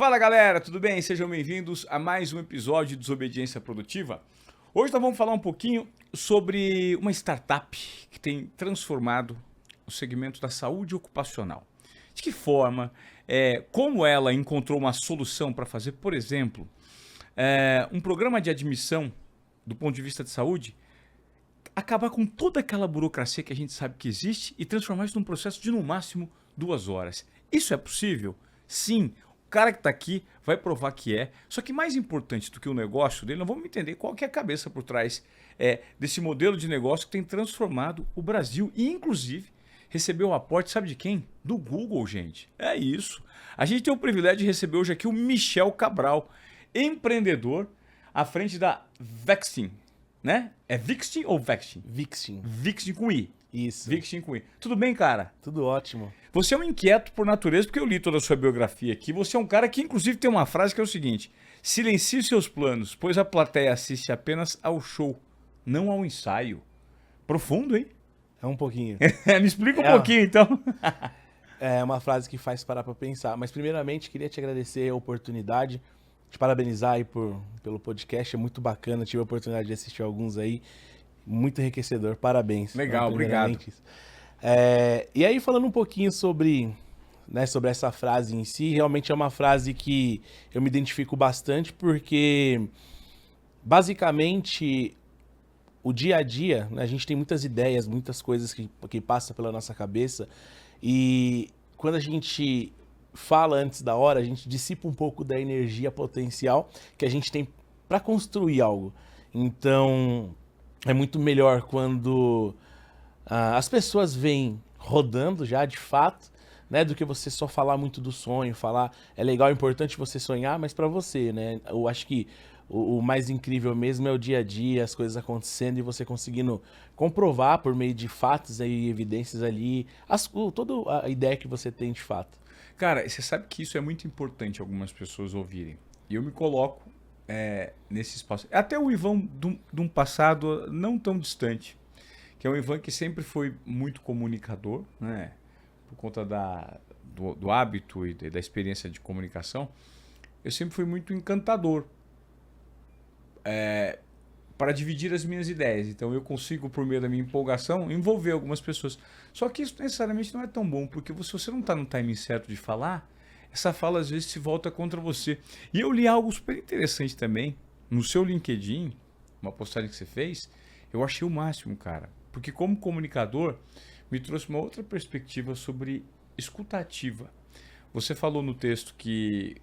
Fala galera, tudo bem? Sejam bem-vindos a mais um episódio de Desobediência Produtiva. Hoje nós vamos falar um pouquinho sobre uma startup que tem transformado o segmento da saúde ocupacional. De que forma, como ela encontrou uma solução para fazer, por exemplo, um programa de admissão do ponto de vista de saúde, acabar com toda aquela burocracia que a gente sabe que existe e transformar isso num processo de no máximo 2 horas. Isso é possível? Sim. O cara que está aqui vai provar que é. Só que mais importante do que o negócio dele, nós vamos entender qual que é a cabeça por trás desse modelo de negócio que tem transformado o Brasil. E, inclusive, recebeu o aporte, sabe de quem? Do Google, gente. É isso. A gente tem o privilégio de receber hoje aqui o Michel Cabral, empreendedor à frente da Vextin, né? É Vixtin ou Vextin? Vixtin. Vixtin com I. Isso. Vixtin com I. Tudo bem, cara? Tudo ótimo. Você é um inquieto por natureza, porque eu li toda a sua biografia aqui. Você é um cara que, inclusive, tem uma frase que é o seguinte: silencie seus planos, pois a plateia assiste apenas ao show, não ao ensaio. Profundo, hein? É um pouquinho. Me explica um pouquinho, então. É uma frase que faz parar pra pensar. Mas, primeiramente, queria te agradecer a oportunidade, te parabenizar aí pelo podcast. É muito bacana, tive a oportunidade de assistir alguns aí. Muito enriquecedor, parabéns. Legal, então, obrigado. E aí, falando um pouquinho sobre essa frase em si, realmente é uma frase que eu me identifico bastante, porque, basicamente, o dia a dia, né, a gente tem muitas ideias, muitas coisas que passam pela nossa cabeça, e quando a gente fala antes da hora, a gente dissipa um pouco da energia potencial que a gente tem para construir algo. Então, é muito melhor quando as pessoas vêm rodando já, de fato, né, do que você só falar muito do sonho, falar é legal, é importante você sonhar, mas para você, né? Eu acho que o mais incrível mesmo é o dia a dia, as coisas acontecendo e você conseguindo comprovar por meio de fatos e evidências ali, toda a ideia que você tem de fato. Cara, você sabe que isso é muito importante algumas pessoas ouvirem. E eu me coloco nesse espaço. Até o Ivan de um passado não tão distante, que é um Ivan que sempre foi muito comunicador, né? Por conta do hábito e da experiência de comunicação. Eu sempre fui muito encantador para dividir as minhas ideias. Então eu consigo, por meio da minha empolgação, envolver algumas pessoas. Só que isso necessariamente não é tão bom, porque se você não está no timing certo de falar, essa fala às vezes se volta contra você. E eu li algo super interessante também no seu LinkedIn, uma postagem que você fez. Eu achei o máximo, cara. Porque como comunicador, me trouxe uma outra perspectiva sobre escutativa. Você falou no texto que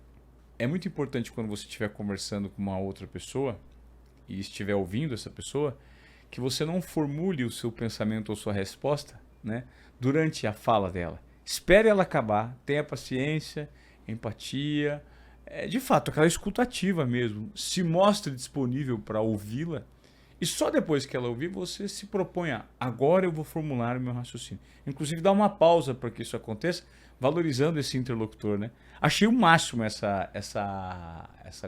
é muito importante quando você estiver conversando com uma outra pessoa e estiver ouvindo essa pessoa, que você não formule o seu pensamento ou sua resposta, né, durante a fala dela. Espere ela acabar, tenha paciência, empatia, de fato, aquela escutativa mesmo. Se mostre disponível para ouvi-la e só depois que ela ouvir, você se propõe agora eu vou formular o meu raciocínio. Inclusive, dá uma pausa para que isso aconteça, valorizando esse interlocutor, né? Achei o máximo essa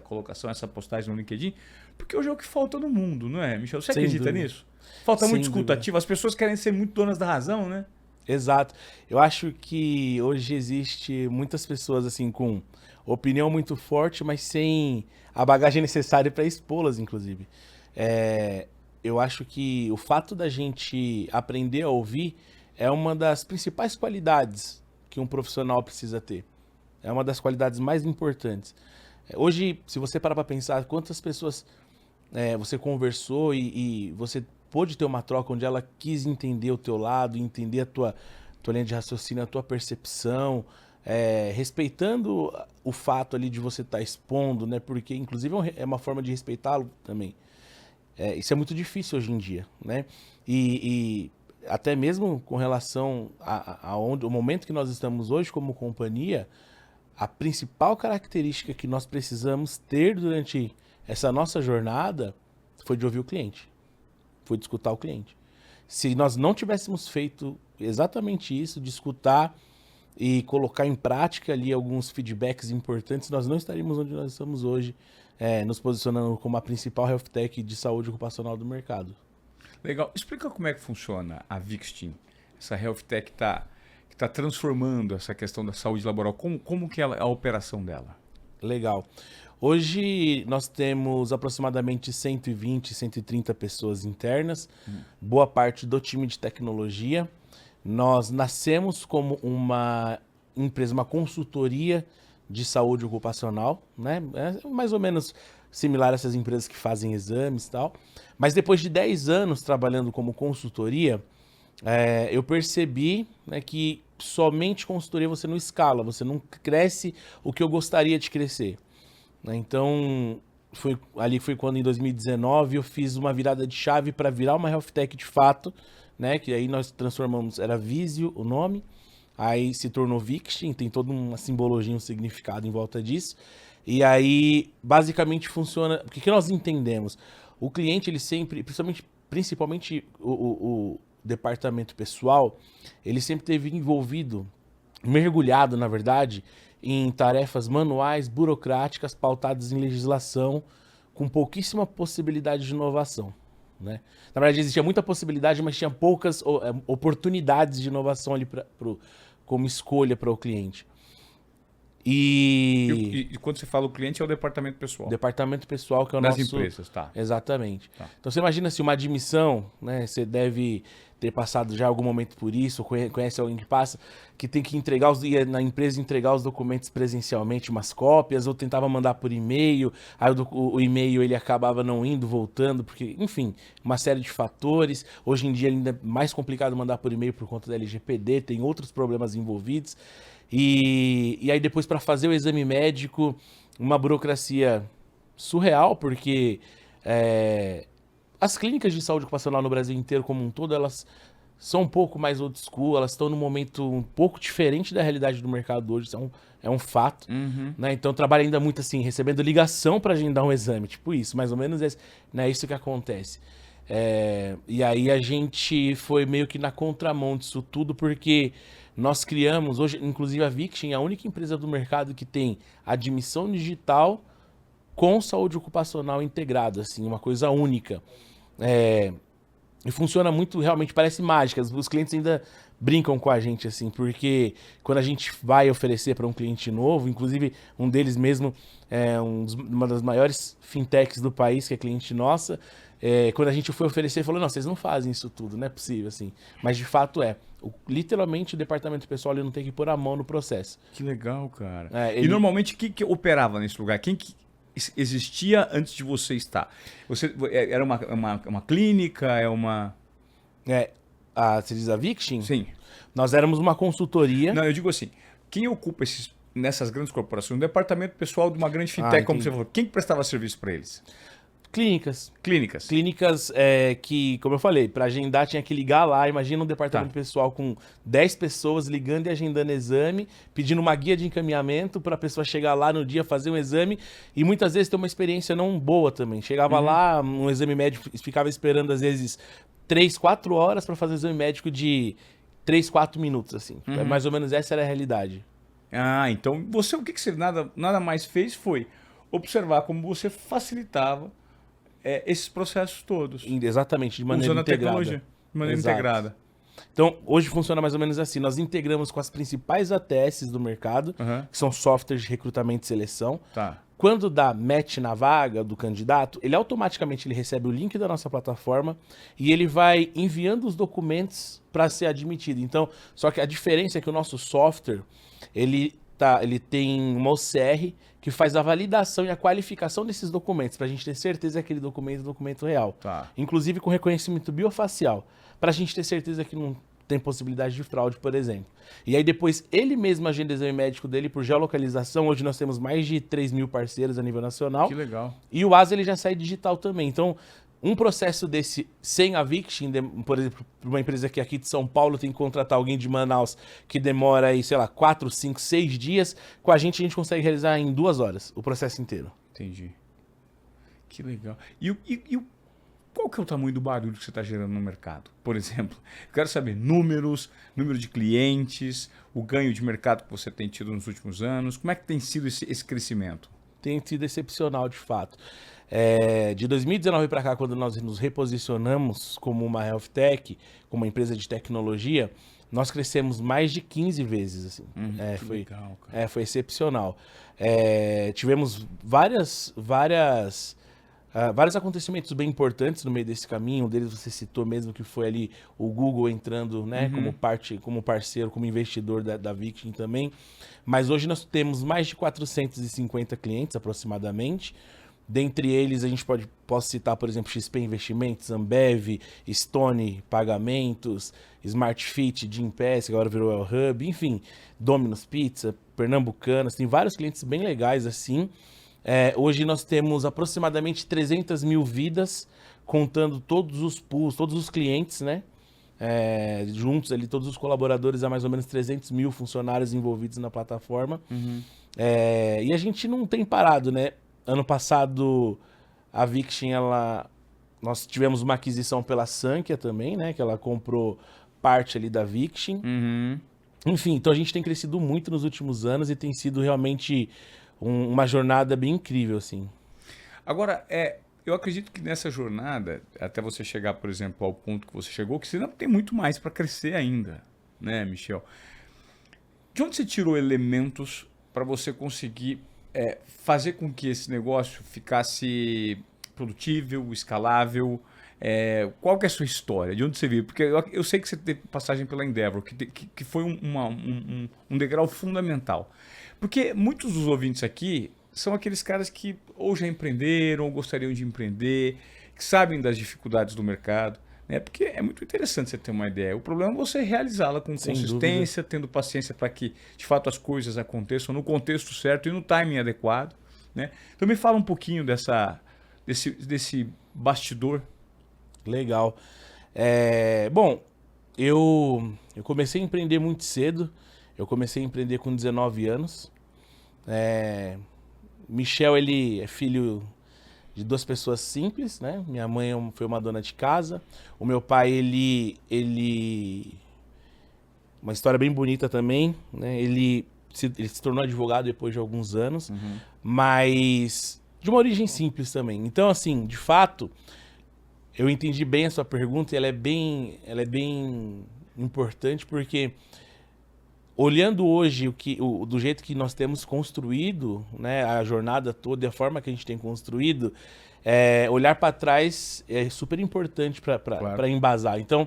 colocação, essa postagem no LinkedIn, porque hoje é o que falta no mundo, não é, Michel? Você acredita nisso? Falta muito escutativa, as pessoas querem ser muito donas da razão, né? Exato. Eu acho que hoje existe muitas pessoas assim com opinião muito forte, mas sem a bagagem necessária para expô-las, inclusive. Eu acho que o fato da gente aprender a ouvir é uma das principais qualidades que um profissional precisa ter. É uma das qualidades mais importantes. Hoje, se você parar para pensar quantas pessoas você conversou e você pôde ter uma troca onde ela quis entender o teu lado, entender a tua linha de raciocínio, a tua percepção, respeitando o fato ali de você estar expondo, né? Porque, inclusive, é uma forma de respeitá-lo também. Isso é muito difícil hoje em dia, né? E até mesmo com relação ao momento que nós estamos hoje como companhia, a principal característica que nós precisamos ter durante essa nossa jornada foi de ouvir o cliente, foi de escutar o cliente. Se nós não tivéssemos feito exatamente isso, de escutar e colocar em prática ali alguns feedbacks importantes, nós não estaríamos onde nós estamos hoje, nos posicionando como a principal health tech de saúde ocupacional do mercado. Legal. Explica como é que funciona a Vixtin, essa health tech que está transformando essa questão da saúde laboral. Como que é a operação dela? Legal. Hoje nós temos aproximadamente 120, 130 pessoas internas, boa parte do time de tecnologia. Nós nascemos como uma empresa, uma consultoria de saúde ocupacional, né? É mais ou menos similar a essas empresas que fazem exames e tal. Mas depois de 10 anos trabalhando como consultoria, eu percebi, né, que somente consultoria você não escala, você não cresce o que eu gostaria de crescer, né? Então, ali foi quando em 2019 eu fiz uma virada de chave para virar uma health tech de fato, né? Que aí nós transformamos, era Visio o nome, aí se tornou Viction, tem toda uma simbologia, um significado em volta disso. E aí, basicamente funciona, o que nós entendemos? O cliente, ele sempre, principalmente o departamento pessoal, ele sempre teve envolvido, mergulhado, na verdade, em tarefas manuais, burocráticas, pautadas em legislação, com pouquíssima possibilidade de inovação, né? Na verdade, existia muita possibilidade, mas tinha poucas oportunidades de inovação ali como escolha para o cliente. E quando você fala o cliente, é o departamento pessoal. Departamento pessoal, que é o Das nosso... empresas, tá. Exatamente. Tá. Então você imagina se uma admissão, né? Você deve ter passado já algum momento por isso, ou conhece alguém que passa, que tem que ia na empresa entregar os documentos presencialmente, umas cópias, ou tentava mandar por e-mail, aí o e-mail ele acabava não indo, voltando, porque, enfim, uma série de fatores. Hoje em dia ainda é mais complicado mandar por e-mail por conta da LGPD, tem outros problemas envolvidos. E aí depois para fazer o exame médico, uma burocracia surreal, porque as clínicas de saúde ocupacional no Brasil inteiro como um todo, elas são um pouco mais old school, elas estão num momento um pouco diferente da realidade do mercado hoje, isso é um fato, né? Então trabalha ainda muito assim, recebendo ligação para agendar um exame, tipo isso, mais ou menos né, isso que acontece. E aí a gente foi meio que na contramão disso tudo, porque nós criamos, hoje, inclusive a Viction é a única empresa do mercado que tem admissão digital com saúde ocupacional integrado, assim, uma coisa única. E funciona muito, realmente parece mágica. Os clientes ainda brincam com a gente, assim, porque quando a gente vai oferecer para um cliente novo, inclusive um deles mesmo é uma das maiores fintechs do país, que é cliente nossa, quando a gente foi oferecer, falou, não, vocês não fazem isso tudo, não é possível, assim. Mas de fato literalmente o departamento pessoal ele não tem que pôr a mão no processo. Que legal, cara. E normalmente quem que operava nesse lugar? Quem que existia antes de você estar? Você era uma clínica? Você diz a Viction? Sim. Nós éramos uma consultoria. Não, eu digo assim, quem ocupa nessas grandes corporações, um departamento pessoal de uma grande fintech, como você falou, quem que prestava serviço para eles? Clínicas. Clínicas Que, como eu falei, para agendar tinha que ligar lá. Imagina um departamento pessoal com 10 pessoas ligando e agendando exame, pedindo uma guia de encaminhamento para a pessoa chegar lá no dia, fazer um exame e muitas vezes ter uma experiência não boa também. Chegava lá, um exame médico, ficava esperando às vezes 3, 4 horas para fazer um exame médico de 3, 4 minutos, assim. Mais ou menos essa era a realidade. Então o que você nada mais fez foi observar como você facilitava esses processos todos. Exatamente, de maneira usando integrada. A tecnologia, de maneira integrada. Então, hoje funciona mais ou menos assim. Nós integramos com as principais ATSs do mercado, que são softwares de recrutamento e seleção. Tá. Quando dá match na vaga do candidato, ele automaticamente recebe o link da nossa plataforma e ele vai enviando os documentos para ser admitido. Então, só que a diferença é que o nosso software, ele tem uma OCR que faz a validação e a qualificação desses documentos, para a gente ter certeza que aquele documento é um documento real. Tá. Inclusive com reconhecimento biofacial, para a gente ter certeza que não tem possibilidade de fraude, por exemplo. E aí depois ele mesmo agenda o exame médico dele por geolocalização. Hoje nós temos mais de 3 mil parceiros a nível nacional. Que legal. E o ASA ele já sai digital também. Então, um processo desse sem a Viction, por exemplo, uma empresa que aqui de São Paulo tem que contratar alguém de Manaus que demora aí, sei lá, 4, 5, 6 dias, com a gente consegue realizar em 2 horas o processo inteiro. Entendi. Que legal. Qual que é o tamanho do barulho que você está gerando no mercado? Por exemplo, eu quero saber número de clientes, o ganho de mercado que você tem tido nos últimos anos, como é que tem sido esse crescimento? Tem sido excepcional, de fato. De 2019 para cá, quando nós nos reposicionamos como uma health tech, como uma empresa de tecnologia, nós crescemos mais de 15 vezes, assim. Que legal, cara. Foi excepcional. Tivemos vários acontecimentos bem importantes no meio desse caminho. Um deles você citou mesmo, que foi ali o Google entrando, né, como parceiro, como investidor da Victin também. Mas hoje nós temos mais de 450 clientes aproximadamente. Dentre eles, posso citar, por exemplo, XP Investimentos, Ambev, Stone Pagamentos, SmartFit, Gympass, que agora virou El Hub, enfim, Domino's Pizza, Pernambucanas, tem vários clientes bem legais assim. Hoje nós temos aproximadamente 300 mil vidas, contando todos os pools, todos os clientes, né? Juntos ali, todos os colaboradores, há mais ou menos 300 mil funcionários envolvidos na plataforma. E a gente não tem parado, né? Ano passado, a Victin, nós tivemos uma aquisição pela Sankhya também, né? Que ela comprou parte ali da Victin. Enfim, então a gente tem crescido muito nos últimos anos e tem sido realmente uma jornada bem incrível, assim. Agora, eu acredito que nessa jornada, até você chegar, por exemplo, ao ponto que você chegou, que você ainda tem muito mais para crescer ainda, né, Michel? De onde você tirou elementos para você conseguir fazer com que esse negócio ficasse produtível, escalável? Qual que é a sua história? De onde você veio? Porque eu sei que você teve passagem pela Endeavor, que foi um degrau fundamental. Porque muitos dos ouvintes aqui são aqueles caras que ou já empreenderam, ou gostariam de empreender, que sabem das dificuldades do mercado, né? Porque é muito interessante você ter uma ideia. O problema é você realizá-la com consistência, tendo paciência para que, de fato, as coisas aconteçam no contexto certo e no timing adequado, né? Então me fala um pouquinho desse bastidor. Legal. Bom, eu comecei a empreender muito cedo. Eu comecei a empreender com 19 anos. Michel, ele é filho de duas pessoas simples, né? Minha mãe foi uma dona de casa. O meu pai, uma história bem bonita também, né? Ele se tornou advogado depois de alguns anos, mas de uma origem simples também. Então, assim, de fato, eu entendi bem a sua pergunta e ela é bem importante porque, olhando hoje do jeito que nós temos construído, né, a jornada toda e a forma que a gente tem construído, olhar para trás é super importante para embasar. Então,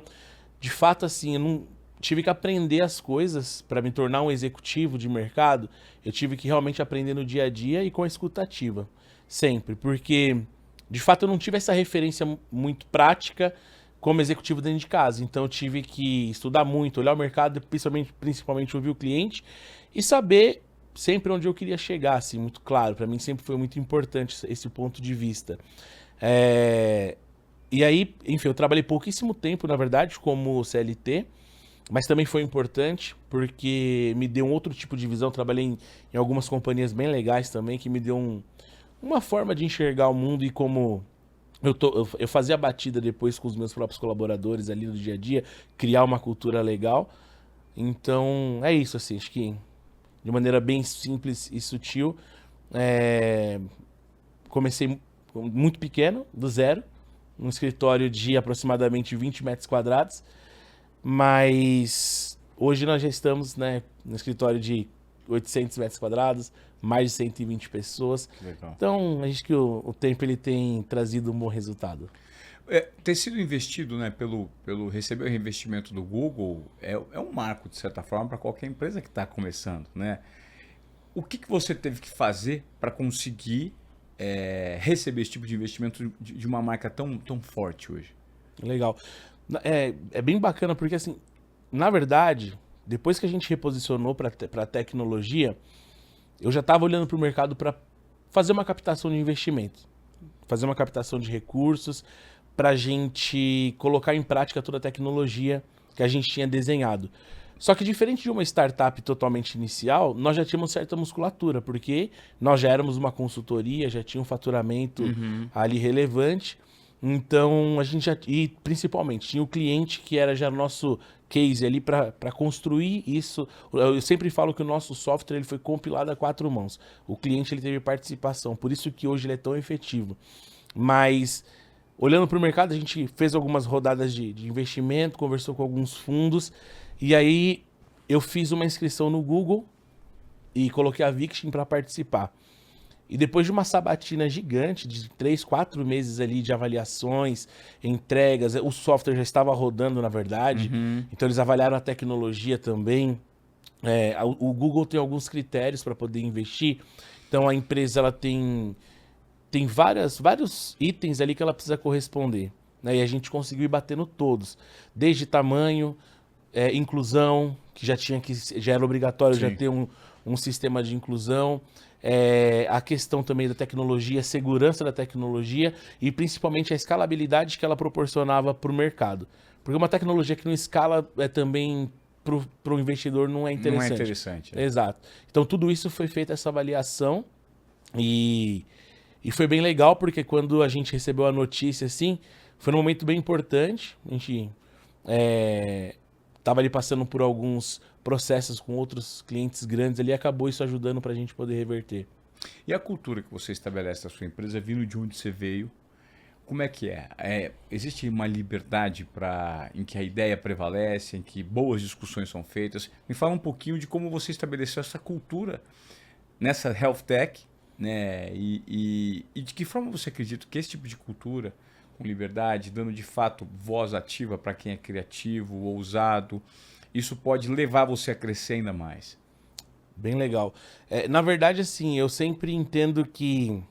de fato, assim, eu não tive que aprender as coisas para me tornar um executivo de mercado. Eu tive que realmente aprender no dia a dia e com a escutativa, sempre, porque de fato eu não tive essa referência muito prática como executivo dentro de casa. Então eu tive que estudar muito, olhar o mercado, principalmente ouvir o cliente e saber sempre onde eu queria chegar, assim, muito claro. Para mim sempre foi muito importante esse ponto de vista. E aí, enfim, eu trabalhei pouquíssimo tempo, na verdade, como CLT, mas também foi importante porque me deu um outro tipo de visão. Trabalhei em algumas companhias bem legais também, que me deu uma forma de enxergar o mundo e como eu fazia batida depois com os meus próprios colaboradores ali no dia a dia, criar uma cultura legal. Então, é isso, assim, acho que de maneira bem simples e sutil, comecei muito pequeno, do zero, num escritório de aproximadamente 20 metros quadrados, mas hoje nós já estamos, né, no escritório de 800 metros quadrados, mais de 120 pessoas. Legal. Então, acho que o tempo ele tem trazido um bom resultado. Ter sido investido, né, receber o reinvestimento do Google é um marco, de certa forma, para qualquer empresa que está começando, né? O que você teve que fazer para conseguir receber esse tipo de investimento de uma marca tão forte hoje? Legal. É bem bacana porque, assim, na verdade, depois que a gente reposicionou para a tecnologia, eu já estava olhando para o mercado para fazer uma captação de investimento, fazer uma captação de recursos, para a gente colocar em prática toda a tecnologia que a gente tinha desenhado. Só que diferente de uma startup totalmente inicial, nós já tínhamos certa musculatura, porque nós já éramos uma consultoria, já tinha um faturamento ali relevante. Então, a gente e principalmente, tinha o cliente que era já nosso case ali para construir isso. Eu sempre falo que o nosso software ele foi compilado a 4 mãos. O cliente ele teve participação, por isso que hoje ele é tão efetivo. Mas olhando para o mercado, a gente fez algumas rodadas de investimento, conversou com alguns fundos, e aí eu fiz uma inscrição no Google e coloquei a Viction para participar. E depois de uma sabatina gigante, de 3, 4 meses ali de avaliações, entregas, o software já estava rodando, na verdade, então eles avaliaram a tecnologia também. O Google tem alguns critérios para poder investir, então a empresa ela tem vários itens ali que ela precisa corresponder, né? E a gente conseguiu ir batendo todos, desde tamanho, inclusão, que já era obrigatório já Sim. ter um sistema de inclusão, a questão também da tecnologia, segurança da tecnologia e principalmente a escalabilidade que ela proporcionava para o mercado. Porque uma tecnologia que não escala também para o investidor não é interessante. Não é interessante. Exato. Então tudo isso foi feita essa avaliação e foi bem legal porque quando a gente recebeu a notícia assim, foi um momento bem importante. A gente estava ali passando por alguns processos com outros clientes grandes ali, acabou isso ajudando para a gente poder reverter. E a cultura que você estabelece da sua empresa, vindo de onde você veio, como é que é? Existe uma liberdade em que a ideia prevalece, em que boas discussões são feitas? Me fala um pouquinho de como você estabeleceu essa cultura nessa health tech, né? E de que forma você acredita que esse tipo de cultura, com liberdade, dando de fato voz ativa para quem é criativo, ousado, isso pode levar você a crescer ainda mais? Bem legal. Na verdade, assim, eu sempre entendo que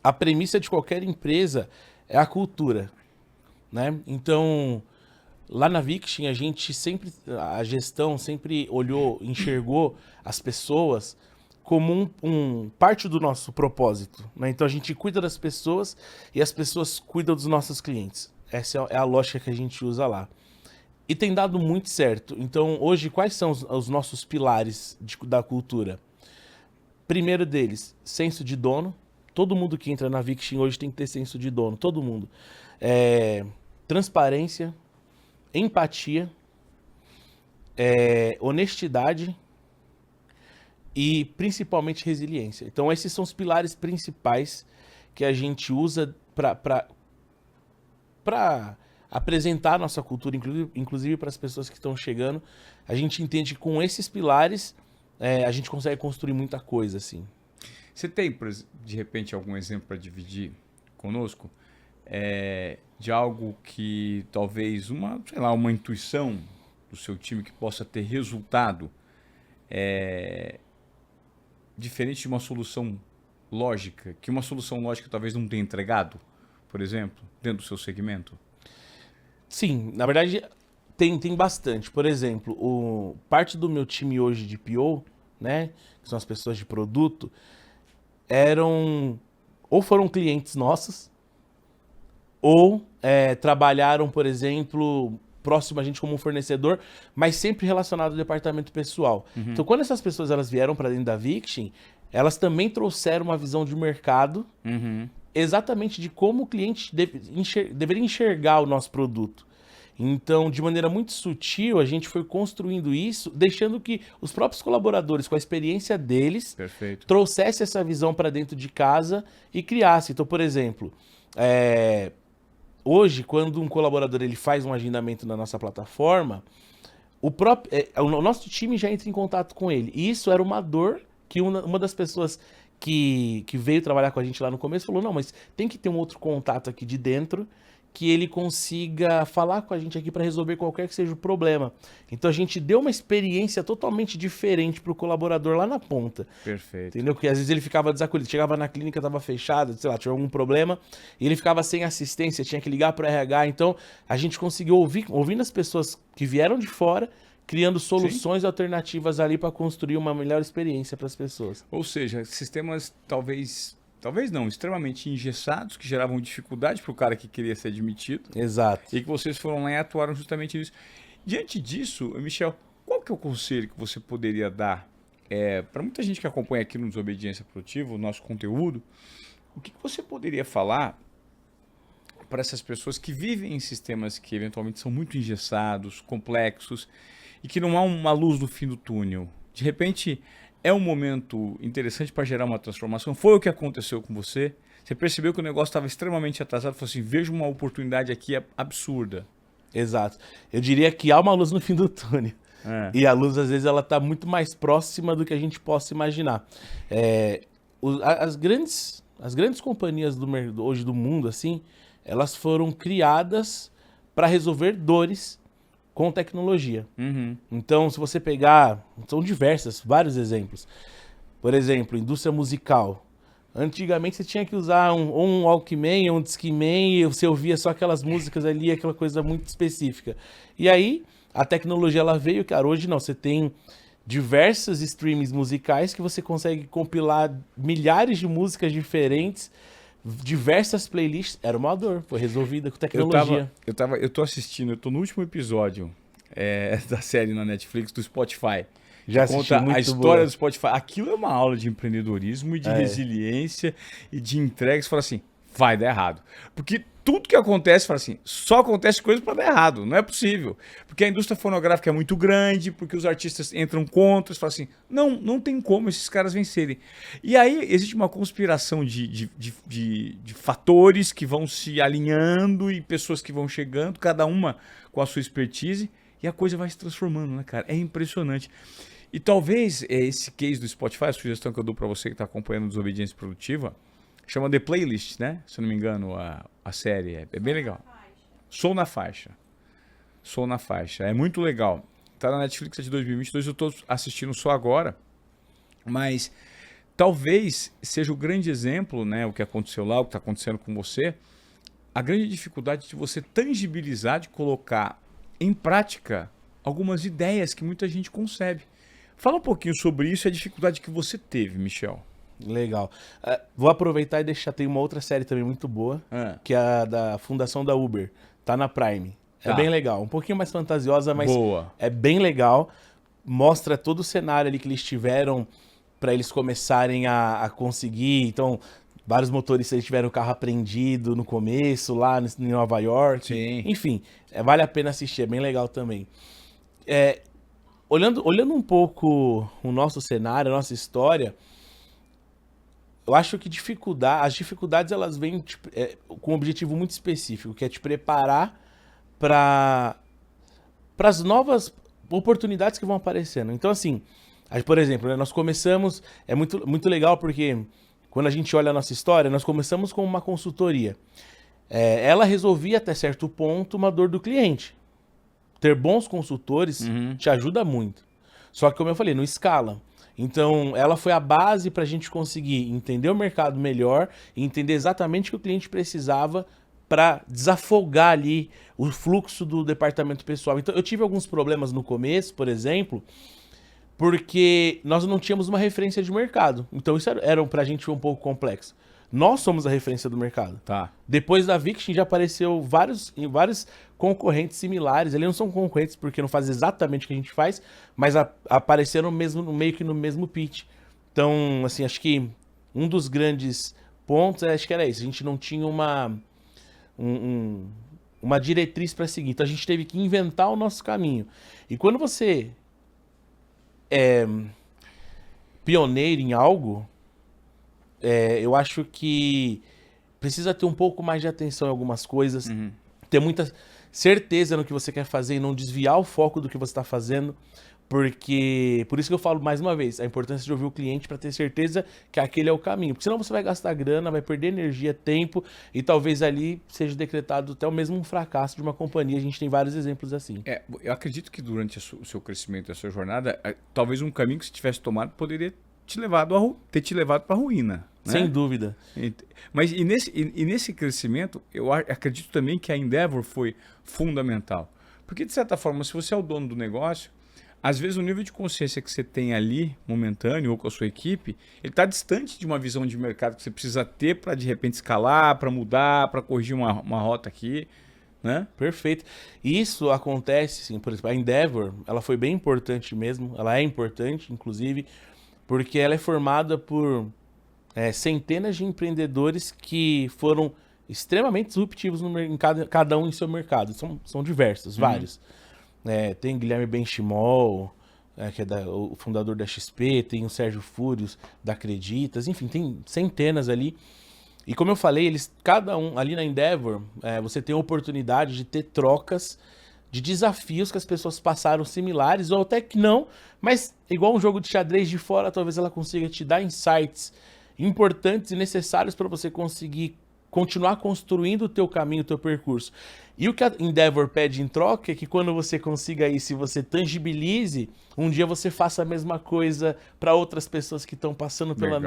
a premissa de qualquer empresa é a cultura, né? Então, lá na Viction, a gestão sempre enxergou as pessoas como parte do nosso propósito, né? Então a gente cuida das pessoas e as pessoas cuidam dos nossos clientes. Essa é a lógica que a gente usa lá. E tem dado muito certo. Então, hoje, quais são os nossos pilares da cultura? Primeiro deles, senso de dono. Todo mundo que entra na Viction hoje tem que ter senso de dono. Todo mundo. Transparência, empatia, honestidade e principalmente resiliência. Então, esses são os pilares principais que a gente usa para apresentar a nossa cultura, inclusive para as pessoas que estão chegando. A gente entende que com esses pilares a gente consegue construir muita coisa, assim. Você tem, de repente, algum exemplo para dividir conosco? De algo que talvez uma intuição do seu time que possa ter resultado diferente de uma solução lógica, que uma solução lógica talvez não tenha entregado, por exemplo, dentro do seu segmento? Sim, na verdade tem bastante. Por exemplo, parte do meu time hoje de PO, né, que são as pessoas de produto, foram clientes nossos, ou trabalharam, por exemplo, próximo a gente como um fornecedor, mas sempre relacionado ao departamento pessoal. Então, quando essas pessoas elas vieram para dentro da Viction, elas também trouxeram uma visão de mercado, exatamente de como o cliente deveria enxergar o nosso produto. Então, de maneira muito sutil, a gente foi construindo isso, deixando que os próprios colaboradores, com a experiência deles, trouxessem essa visão para dentro de casa e criassem. Então, por exemplo, hoje, quando um colaborador ele faz um agendamento na nossa plataforma, o nosso time já entra em contato com ele. E isso era uma dor que uma das pessoas que veio trabalhar com a gente lá no começo falou, não, mas tem que ter um outro contato aqui de dentro que ele consiga falar com a gente aqui para resolver qualquer que seja o problema. Então a gente deu uma experiência totalmente diferente para o colaborador lá na ponta. Perfeito. Entendeu? Porque às vezes ele ficava desacolhido, chegava na clínica, estava fechada, sei lá, tinha algum problema, e ele ficava sem assistência, tinha que ligar para o RH. Então a gente conseguiu ouvindo as pessoas que vieram de fora, criando soluções alternativas ali para construir uma melhor experiência para as pessoas. Ou seja, sistemas talvez não, extremamente engessados, que geravam dificuldade para o cara que queria ser admitido. Exato. E que vocês foram lá e atuaram justamente nisso. Diante disso, Michel, qual que é o conselho que você poderia dar para muita gente que acompanha aqui no Desobediência Produtiva, o nosso conteúdo? O que você poderia falar para essas pessoas que vivem em sistemas que eventualmente são muito engessados, complexos, e que não há uma luz no fim do túnel? De repente, é um momento interessante para gerar uma transformação. Foi o que aconteceu com você? Você percebeu que o negócio estava extremamente atrasado, falou assim, vejo uma oportunidade aqui absurda. Exato. Eu diria que há uma luz no fim do túnel. É. E a luz, às vezes, ela tá muito mais próxima do que a gente possa imaginar. As grandes companhias hoje do mundo, assim, elas foram criadas para resolver dores com tecnologia. Uhum. Então, se você pegar, são vários exemplos. Por exemplo, indústria musical. Antigamente você tinha que usar um Walkman, um Discman, e você ouvia só aquelas músicas ali, aquela coisa muito específica. E aí, a tecnologia ela veio, cara, hoje não, você tem diversos streams musicais que você consegue compilar milhares de músicas diferentes, diversas playlists. Era uma dor, foi resolvida com tecnologia. Eu tô assistindo, eu tô no último episódio da série na Netflix do Spotify. Já assisti, Conta muito a história boa. do Spotify. Aquilo é uma aula de empreendedorismo e de resiliência e de entrega. Você fala assim, vai dar errado. Porque tudo que acontece, fala assim, só acontece coisa para dar errado. Não é possível. Porque a indústria fonográfica é muito grande, porque os artistas entram contra, você fala assim, não tem como esses caras vencerem. E aí existe uma conspiração de fatores que vão se alinhando e pessoas que vão chegando, cada uma com a sua expertise, e a coisa vai se transformando, né, cara? É impressionante. E talvez esse case do Spotify, a sugestão que eu dou para você que está acompanhando Desobediência Produtiva, chama The Playlist, né? Se eu não me engano, a série é bem legal. Sou na Faixa. Sou na Faixa. É muito legal. Tá na Netflix de 2022, eu estou assistindo só agora. Mas talvez seja o grande exemplo, né? O que aconteceu lá, o que está acontecendo com você. A grande dificuldade de você tangibilizar, de colocar em prática algumas ideias que muita gente concebe. Fala um pouquinho sobre isso e a dificuldade que você teve, Michel. Legal. Vou aproveitar e deixar, tem uma outra série também muito boa, que é a da fundação da Uber. Tá na Prime. É bem legal. Um pouquinho mais fantasiosa, mas é bem legal. Mostra todo o cenário ali que eles tiveram para eles começarem a conseguir. Então, vários motoristas tiveram o carro apreendido no começo, lá em Nova York. Sim. Enfim, vale a pena assistir, é bem legal também. Olhando um pouco o nosso cenário, a nossa história, eu acho que as dificuldades elas vêm com um objetivo muito específico, que é te preparar para as novas oportunidades que vão aparecendo. Então, assim, por exemplo, né, nós começamos, é muito legal porque quando a gente olha a nossa história, nós começamos com uma consultoria. Ela resolvia até certo ponto uma dor do cliente. Ter bons consultores te ajuda muito. Só que, como eu falei, não escala. Então, ela foi a base para a gente conseguir entender o mercado melhor e entender exatamente o que o cliente precisava para desafogar ali o fluxo do departamento pessoal. Então, eu tive alguns problemas no começo, por exemplo, porque nós não tínhamos uma referência de mercado. Então, isso era para a gente um pouco complexo. Nós somos a referência do mercado. Tá. Depois da Viction já apareceu vários concorrentes similares. Eles não são concorrentes porque não fazem exatamente o que a gente faz, mas apareceram meio que no mesmo pitch. Então, assim, acho que um dos grandes pontos, acho que era isso. A gente não tinha uma diretriz para seguir. Então, a gente teve que inventar o nosso caminho. E quando você é pioneiro em algo, eu acho que precisa ter um pouco mais de atenção em algumas coisas, ter muita certeza no que você quer fazer e não desviar o foco do que você está fazendo, porque, por isso que eu falo mais uma vez, a importância de ouvir o cliente para ter certeza que aquele é o caminho, porque senão você vai gastar grana, vai perder energia, tempo, e talvez ali seja decretado até o mesmo um fracasso de uma companhia. A gente tem vários exemplos assim. Eu acredito que durante o seu crescimento, a sua jornada, talvez um caminho que você tivesse tomado poderia ter te levado para a ruína. Né? Sem dúvida. Mas nesse crescimento, eu acredito também que a Endeavor foi fundamental. Porque, de certa forma, se você é o dono do negócio, às vezes o nível de consciência que você tem ali, momentâneo, ou com a sua equipe, ele está distante de uma visão de mercado que você precisa ter para, de repente, escalar, para mudar, para corrigir uma rota aqui. Né? Perfeito. Isso acontece, sim, por exemplo, a Endeavor, ela foi bem importante mesmo, ela é importante, inclusive, porque ela é formada por centenas de empreendedores que foram extremamente disruptivos em cada um em seu mercado. São diversos, vários. Tem Guilherme Benchimol, que é o fundador da XP, tem o Sérgio Fúrios, da Acreditas, enfim, tem centenas ali. E como eu falei, eles, cada um ali na Endeavor, você tem a oportunidade de ter trocas de desafios que as pessoas passaram similares, ou até que não, mas igual um jogo de xadrez de fora, talvez ela consiga te dar insights importantes e necessários para você conseguir continuar construindo o teu caminho, o teu percurso. E o que a Endeavor pede em troca é que quando você consiga isso, se você tangibilize, um dia você faça a mesma coisa para outras pessoas que estão passando pela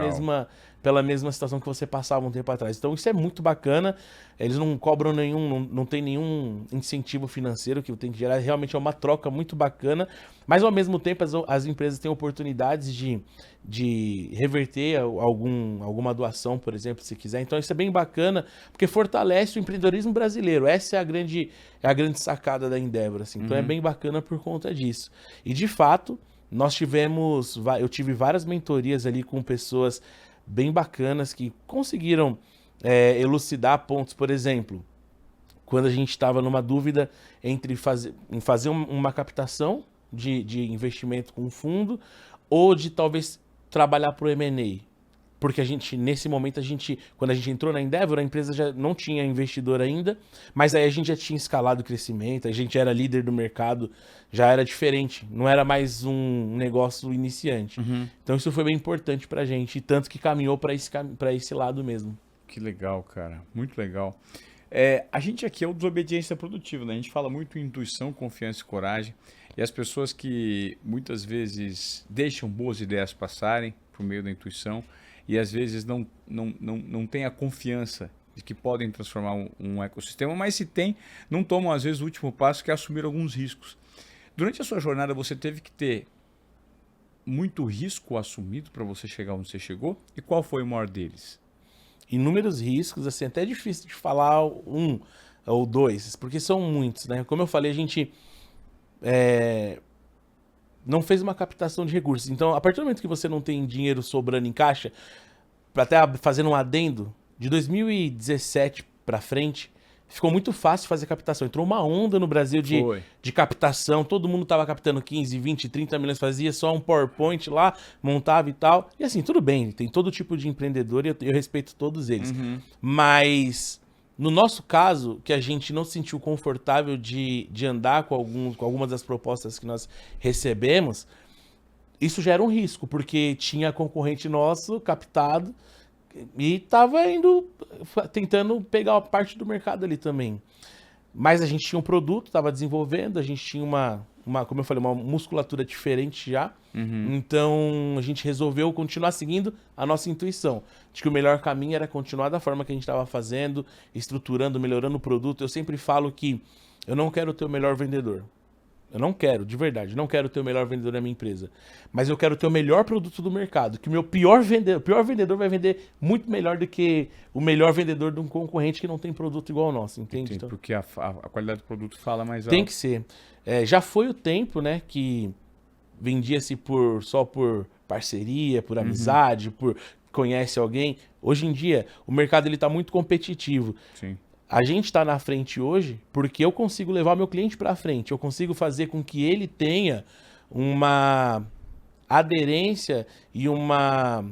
mesma situação que você passava um tempo atrás. Então isso é muito bacana, eles não cobram não tem nenhum incentivo financeiro que tem que gerar, realmente é uma troca muito bacana, mas ao mesmo tempo as empresas têm oportunidades de reverter alguma doação, por exemplo, se quiser. Então isso é bem bacana, porque fortalece o empreendedorismo brasileiro. Essa é a grande sacada da Endeavor, assim. Então é bem bacana por conta disso. E de fato, eu tive várias mentorias ali com pessoas bem bacanas que conseguiram elucidar pontos, por exemplo, quando a gente estava numa dúvida entre fazer uma captação de investimento com um fundo ou de talvez trabalhar para o M&A. Porque nesse momento, quando a gente entrou na Endeavor, a empresa já não tinha investidor ainda, mas aí a gente já tinha escalado o crescimento, a gente era líder do mercado, já era diferente, não era mais um negócio iniciante. Então isso foi bem importante pra gente, e tanto que caminhou para esse lado mesmo. Que legal, cara, muito legal. A gente aqui é o Desobediência Produtiva, né? A gente fala muito em intuição, confiança e coragem, e as pessoas que muitas vezes deixam boas ideias passarem por meio da intuição, e às vezes não tem a confiança de que podem transformar um ecossistema, mas se tem, não tomam às vezes o último passo, que é assumir alguns riscos. Durante a sua jornada você teve que ter muito risco assumido para você chegar onde você chegou? E qual foi o maior deles? Inúmeros riscos, assim, até é difícil de falar um ou dois, porque são muitos, né? Como eu falei, a gente não fez uma captação de recursos. Então, a partir do momento que você não tem dinheiro sobrando em caixa, até fazendo um adendo, de 2017 para frente, ficou muito fácil fazer captação. Entrou uma onda no Brasil de captação, todo mundo tava captando 15, 20, 30 milhões, fazia só um PowerPoint lá, montava e tal. E assim, tudo bem, tem todo tipo de empreendedor e eu respeito todos eles. Mas no nosso caso, que a gente não se sentiu confortável de andar com algumas das propostas que nós recebemos, isso já era um risco, porque tinha concorrente nosso captado e estava tentando pegar uma parte do mercado ali também. Mas a gente tinha um produto, estava desenvolvendo, a gente tinha como eu falei, uma musculatura diferente já. Então a gente resolveu continuar seguindo a nossa intuição, de que o melhor caminho era continuar da forma que a gente estava fazendo, estruturando, melhorando o produto. Eu sempre falo que eu não quero ter o melhor vendedor. Eu não quero, de verdade, não quero ter o melhor vendedor da minha empresa. Mas eu quero ter o melhor produto do mercado. Que o meu pior vendedor vai vender muito melhor do que o melhor vendedor de um concorrente que não tem produto igual ao nosso, entende? Então, porque a qualidade do produto fala mais alto. Tem que ser. Já foi o tempo, né, que vendia-se só por parceria, por amizade, por conhece alguém. Hoje em dia, o mercado está muito competitivo. Sim. A gente está na frente hoje porque eu consigo levar o meu cliente para frente. Eu consigo fazer com que ele tenha uma aderência e uma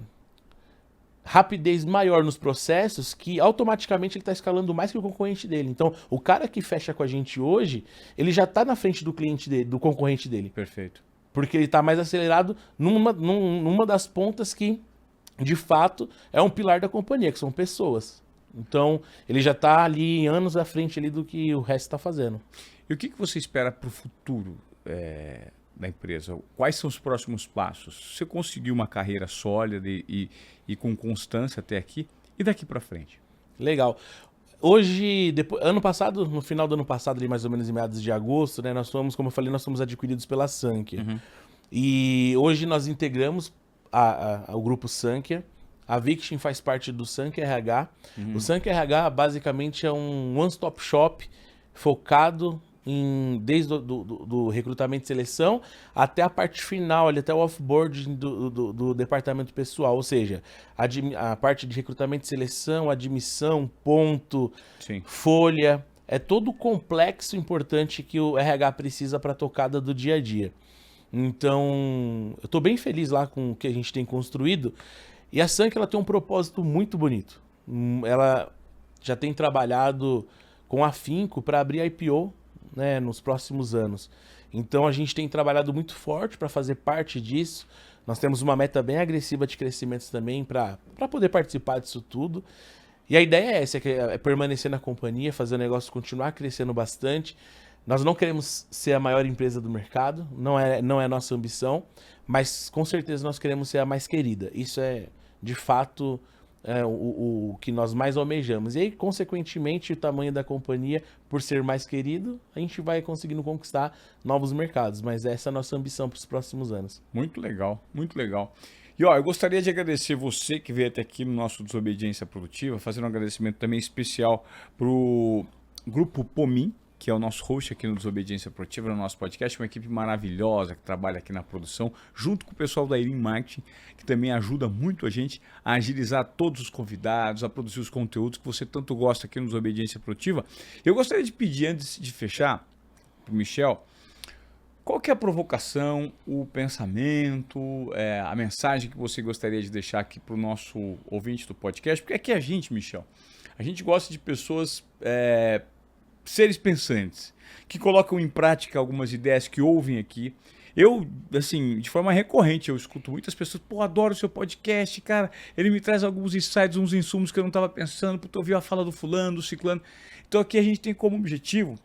rapidez maior nos processos, que automaticamente ele está escalando mais que o concorrente dele. Então, o cara que fecha com a gente hoje, ele já está na frente do cliente dele, do concorrente dele. Perfeito. Porque ele está mais acelerado numa das pontas que, de fato, é um pilar da companhia, que são pessoas. Então, ele já está ali anos à frente ali do que o resto está fazendo. E o que você espera para o futuro da empresa? Quais são os próximos passos? Você conseguiu uma carreira sólida e com constância até aqui, e daqui para frente? Legal. Hoje, ano passado, no final do ano passado, ali mais ou menos em meados de agosto, né, como eu falei, nós fomos adquiridos pela Sankia. E hoje nós integramos o grupo Sankia. A Victim faz parte do Sankia RH. O Sankia RH basicamente é um one-stop shop focado desde do recrutamento e seleção até a parte final, até o offboard do departamento pessoal. Ou seja, a parte de recrutamento e seleção, admissão, ponto, Sim. folha. É todo o complexo importante que o RH precisa para a tocada do dia a dia. Então, eu estou bem feliz lá com o que a gente tem construído. E a Sankia, ela tem um propósito muito bonito. ela já tem trabalhado com afinco para abrir IPO, né, nos próximos anos. Então a gente tem trabalhado muito forte para fazer parte disso. Nós temos uma meta bem agressiva de crescimento também para poder participar disso tudo. E a ideia é essa, é permanecer na companhia, fazer o negócio continuar crescendo bastante. Nós não queremos ser a maior empresa do mercado, não é a nossa ambição, mas com certeza nós queremos ser a mais querida. Isso é, de fato, o que nós mais almejamos. E aí, consequentemente, o tamanho da companhia, por ser mais querido, a gente vai conseguindo conquistar novos mercados. Mas essa é a nossa ambição para os próximos anos. Muito legal, muito legal. E ó, eu gostaria de agradecer você que veio até aqui no nosso Desobediência Produtiva, fazendo um agradecimento também especial para o Grupo Pomin, que é o nosso host aqui no Desobediência Produtiva, no nosso podcast, uma equipe maravilhosa que trabalha aqui na produção, junto com o pessoal da Irim Marketing, que também ajuda muito a gente a agilizar todos os convidados, a produzir os conteúdos que você tanto gosta aqui no Desobediência Produtiva. Eu gostaria de pedir, antes de fechar, para o Michel, qual que é a provocação, o pensamento, a mensagem que você gostaria de deixar aqui para o nosso ouvinte do podcast? Porque aqui a gente, Michel, a gente gosta de pessoas, seres pensantes, que colocam em prática algumas ideias que ouvem aqui. Eu, assim, de forma recorrente, eu escuto muitas pessoas, pô, adoro o seu podcast, cara, ele me traz alguns insights, uns insumos que eu não estava pensando, porque eu ouvi a fala do fulano, do ciclano. Então aqui a gente tem como objetivo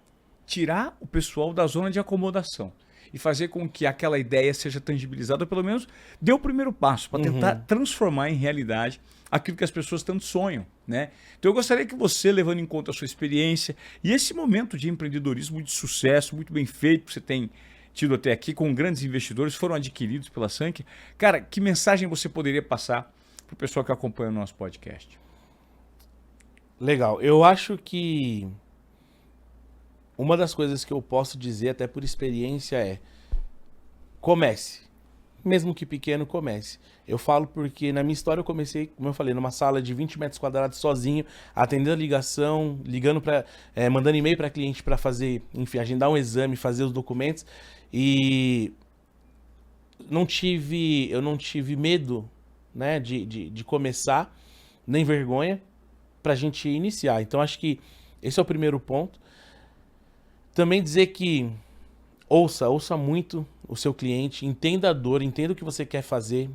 tirar o pessoal da zona de acomodação e fazer com que aquela ideia seja tangibilizada, ou pelo menos dê o primeiro passo para tentar transformar em realidade aquilo que as pessoas tanto sonham, né? Então eu gostaria que você, levando em conta a sua experiência e esse momento de empreendedorismo de sucesso, muito bem feito, que você tem tido até aqui, com grandes investidores, foram adquiridos pela Sank, cara, que mensagem você poderia passar para o pessoal que acompanha o nosso podcast? Legal, eu acho que uma das coisas que eu posso dizer, até por experiência, é comece. Mesmo que pequeno, comece. Eu falo porque na minha história eu comecei, como eu falei, numa sala de 20 metros quadrados sozinho, atendendo a ligação, ligando para, mandando e-mail para cliente para fazer, enfim, agendar um exame, fazer os documentos. E eu não tive medo, né, de começar, nem vergonha, para a gente iniciar. Então acho que esse é o primeiro ponto. Também dizer que ouça muito o seu cliente, entenda a dor, entenda o que você quer fazer,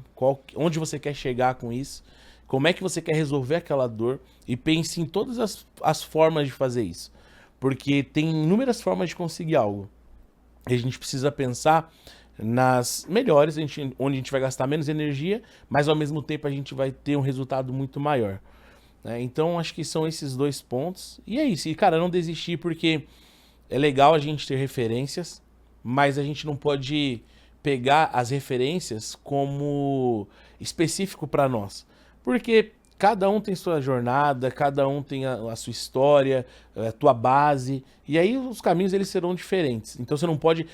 onde você quer chegar com isso, como é que você quer resolver aquela dor e pense em todas as formas de fazer isso. Porque tem inúmeras formas de conseguir algo. E a gente precisa pensar nas melhores, onde a gente vai gastar menos energia, mas ao mesmo tempo a gente vai ter um resultado muito maior. Então acho que são esses dois pontos. E é isso. E cara, não desistir porque é legal a gente ter referências, mas a gente não pode pegar as referências como específico para nós. Porque cada um tem sua jornada, cada um tem a sua história, a tua base, e aí os caminhos eles serão diferentes. Então você não pode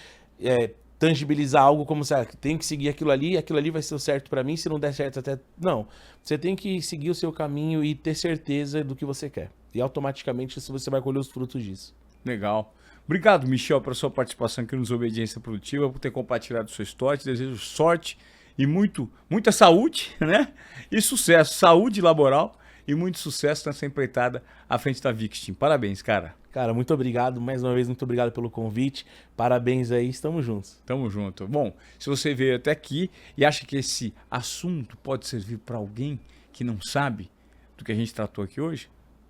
tangibilizar algo como se tem que seguir aquilo ali vai ser o certo para mim, se não der certo até... Não, você tem que seguir o seu caminho e ter certeza do que você quer. E automaticamente você vai colher os frutos disso. Legal. Obrigado, Michel, pela sua participação aqui no Desobediência Produtiva, por ter compartilhado sua história. Te desejo sorte e muita saúde, né? E sucesso, saúde laboral e muito sucesso nessa empreitada à frente da Victim. Parabéns, cara. Cara, muito obrigado. Mais uma vez, muito obrigado pelo convite. Parabéns aí, estamos juntos. Tamo junto. Bom, se você veio até aqui e acha que esse assunto pode servir para alguém que não sabe do que a gente tratou aqui hoje,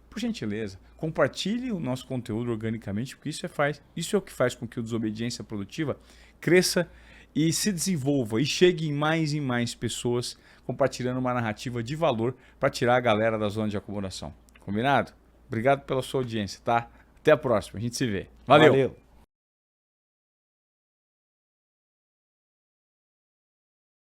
por gentileza, compartilhe o nosso conteúdo organicamente, porque isso é o que faz com que o Desobediência Produtiva cresça e se desenvolva e chegue em mais pessoas, compartilhando uma narrativa de valor para tirar a galera da zona de acomodação. Combinado? Obrigado pela sua audiência, tá? Até a próxima, a gente se vê. Valeu!